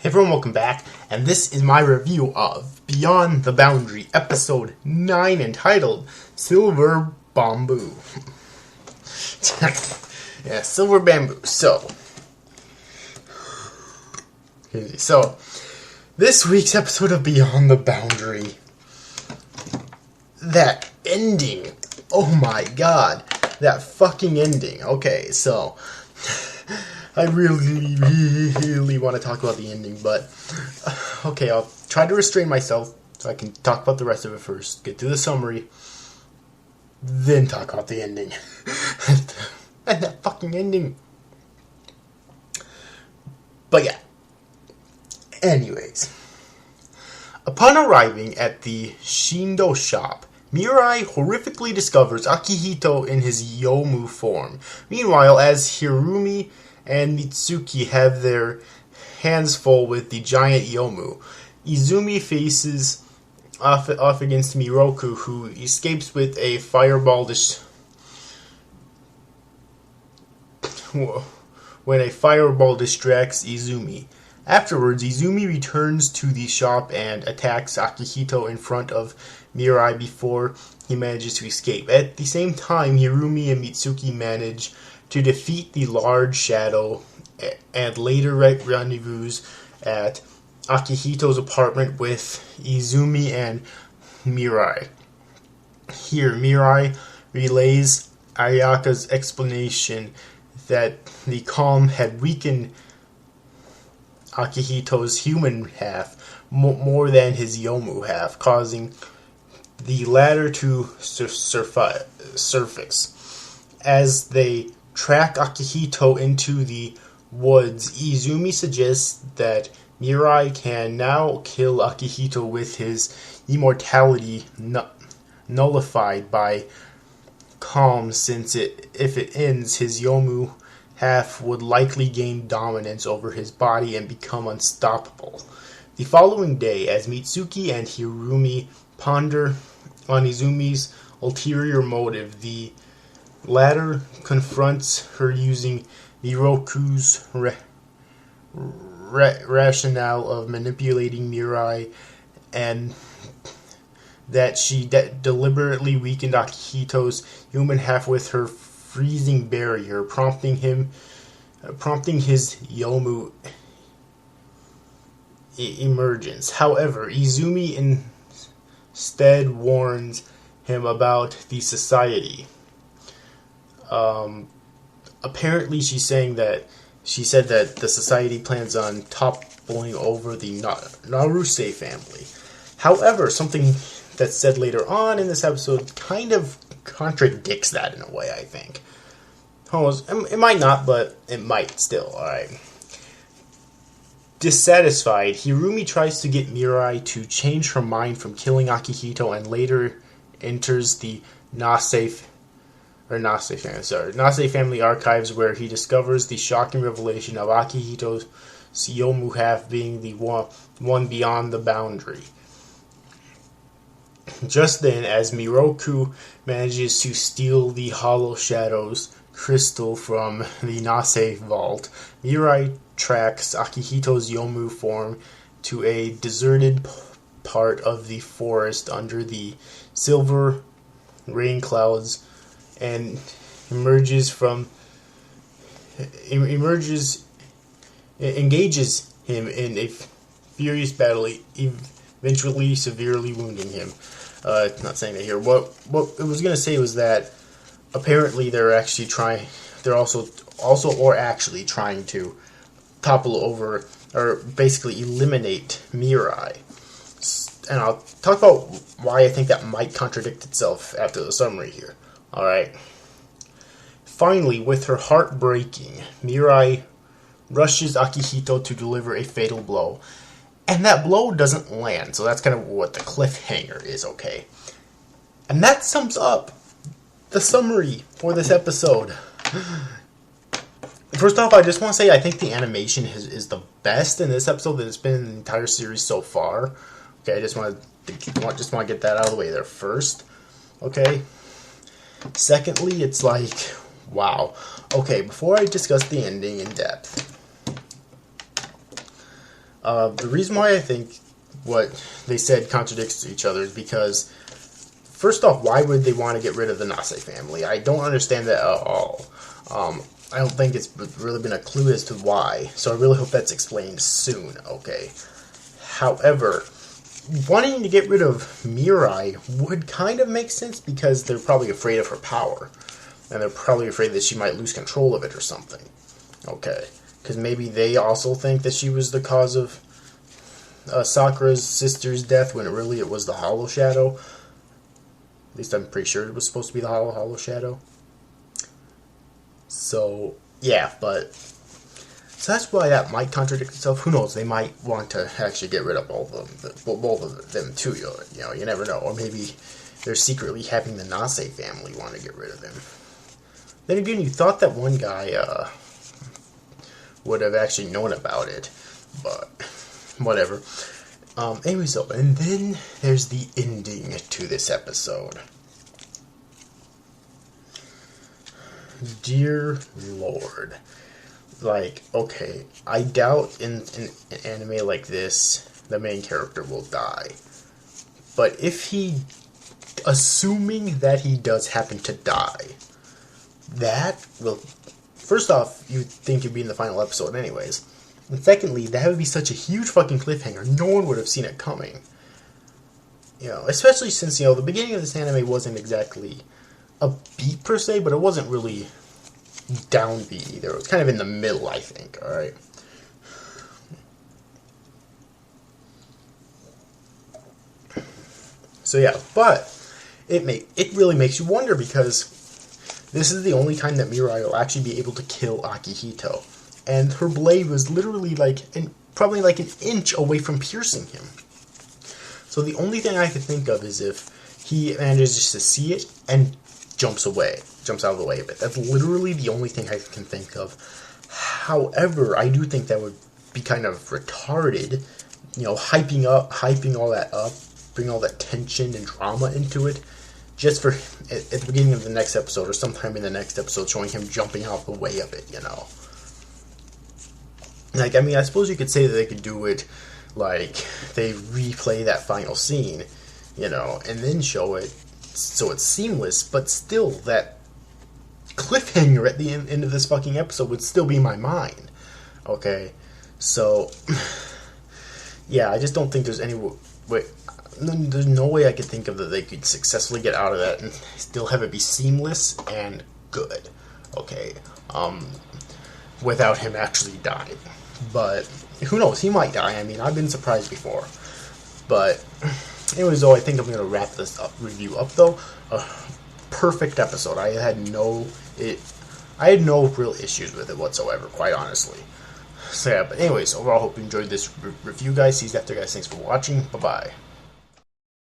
Hey everyone, welcome back, and this is my review of Beyond the Boundary, Episode 9, entitled Silver Bamboo. Yeah, Silver Bamboo. So, this week's episode of Beyond the Boundary, that ending, oh my god, that fucking ending. Okay, so I really want to talk about the ending, but okay, I'll try to restrain myself so I can talk about the rest of it first, get through the summary, then talk about the ending. And that fucking ending. But yeah. Anyways. Upon arriving at the Shindo shop, Mirai horrifically discovers Akihito in his Yomu form. Meanwhile, as Hirumi and Mitsuki have their hands full with the giant Yomu, Izumi faces off against Miroku, who escapes with a fireball when a fireball distracts Izumi. Afterwards, Izumi returns to the shop and attacks Akihito in front of Mirai before he manages to escape. At the same time, Hirumi and Mitsuki manage to defeat the large shadow and later rendezvous at Akihito's apartment with Izumi and Mirai. Here, Mirai relays Ayaka's explanation that the calm had weakened Akihito's human half more than his Yomu half, causing the latter to surface. As they track Akihito into the woods, Izumi suggests that Mirai can now kill Akihito with his immortality nullified by calm, since if it ends, his Yomu half would likely gain dominance over his body and become unstoppable. The following day, as Mitsuki and Hirumi ponder on Izumi's ulterior motive, the latter confronts her using Miroku's rationale of manipulating Mirai, and that she deliberately weakened Akihito's human half with her freezing barrier, prompting his Yomu emergence. However, Izumi instead warns him about the society. Apparently, she said that the society plans on toppling over the Naruse family. However, something that's said later on in this episode kind of contradicts that in a way, I think. It might not, but it might still, alright. Dissatisfied, Hirumi tries to get Mirai to change her mind from killing Akihito and later enters the Nase family archives, where he discovers the shocking revelation of Akihito's Yomu half being the one beyond the boundary. Just then, as Miroku manages to steal the Hollow Shadows crystal from the Nase vault, Mirai tracks Akihito's Yomu form to a deserted part of the forest under the silver rain clouds and engages him in a furious battle, eventually severely wounding him. Not saying it here. What I was gonna say was that apparently they're actually trying to topple over, or basically eliminate Mirai. And I'll talk about why I think that might contradict itself after the summary here. Alright. Finally, with her heart breaking, Mirai rushes Akihito to deliver a fatal blow. And that blow doesn't land, so that's kind of what the cliffhanger is, okay? And that sums up the summary for this episode. First off, I just want to say I think the animation is the best in this episode that it's been in the entire series so far. Okay, I just want to get that out of the way there first. Okay. Secondly, it's like, wow. Okay, before I discuss the ending in depth, The reason why I think what they said contradicts each other is because, first off, why would they want to get rid of the Nase family? I don't understand that at all. I don't think it's really been a clue as to why, so I really hope that's explained soon, okay? However, wanting to get rid of Mirai would kind of make sense because they're probably afraid of her power. And they're probably afraid that she might lose control of it or something. Okay. Because maybe they also think that she was the cause of Sakura's sister's death when really it was the Hollow Shadow. At least I'm pretty sure it was supposed to be the Hollow Shadow. So, yeah, but... So that's why that might contradict itself. Who knows? They might want to actually get rid of both of them too. You know, you never know. Or maybe they're secretly having the Nase family want to get rid of them. Then again, you thought that one guy would have actually known about it, but whatever. Anyway, so and then there's the ending to this episode. Dear Lord. Like, okay, I doubt in an anime like this, the main character will die. But if he, assuming that he does happen to die, that will, first off, you'd think it'd be in the final episode anyways. And secondly, that would be such a huge fucking cliffhanger, no one would have seen it coming. You know, especially since, you know, the beginning of this anime wasn't exactly a beat per se, but it wasn't really downbeat either. It was kind of in the middle, I think. Alright. So yeah, but it really makes you wonder because this is the only time that Mirai will actually be able to kill Akihito. And her blade was literally probably like an inch away from piercing him. So the only thing I could think of is if he manages to see it and jumps out of the way of it. That's literally the only thing I can think of. However, I do think that would be kind of retarded, you know, hyping all that up, bring all that tension and drama into it, just for at the beginning of the next episode or sometime in the next episode showing him jumping out the way of it, you know. Like, I mean, I suppose you could say that they could do it like they replay that final scene, you know, and then show it so it's seamless, but still that cliffhanger at the end of this fucking episode would still be in my mind. Okay, so yeah, I just don't think there's any way. There's no way I could think of that they could successfully get out of that and still have it be seamless and good. Okay, without him actually dying. But who knows? He might die. I mean, I've been surprised before. But anyways, though, I think I'm gonna wrap this review up. Though, perfect episode. I had no real issues with it whatsoever, quite honestly. So yeah, but anyways, overall, hope you enjoyed this review, guys. See you after, guys. Thanks for watching. Bye bye.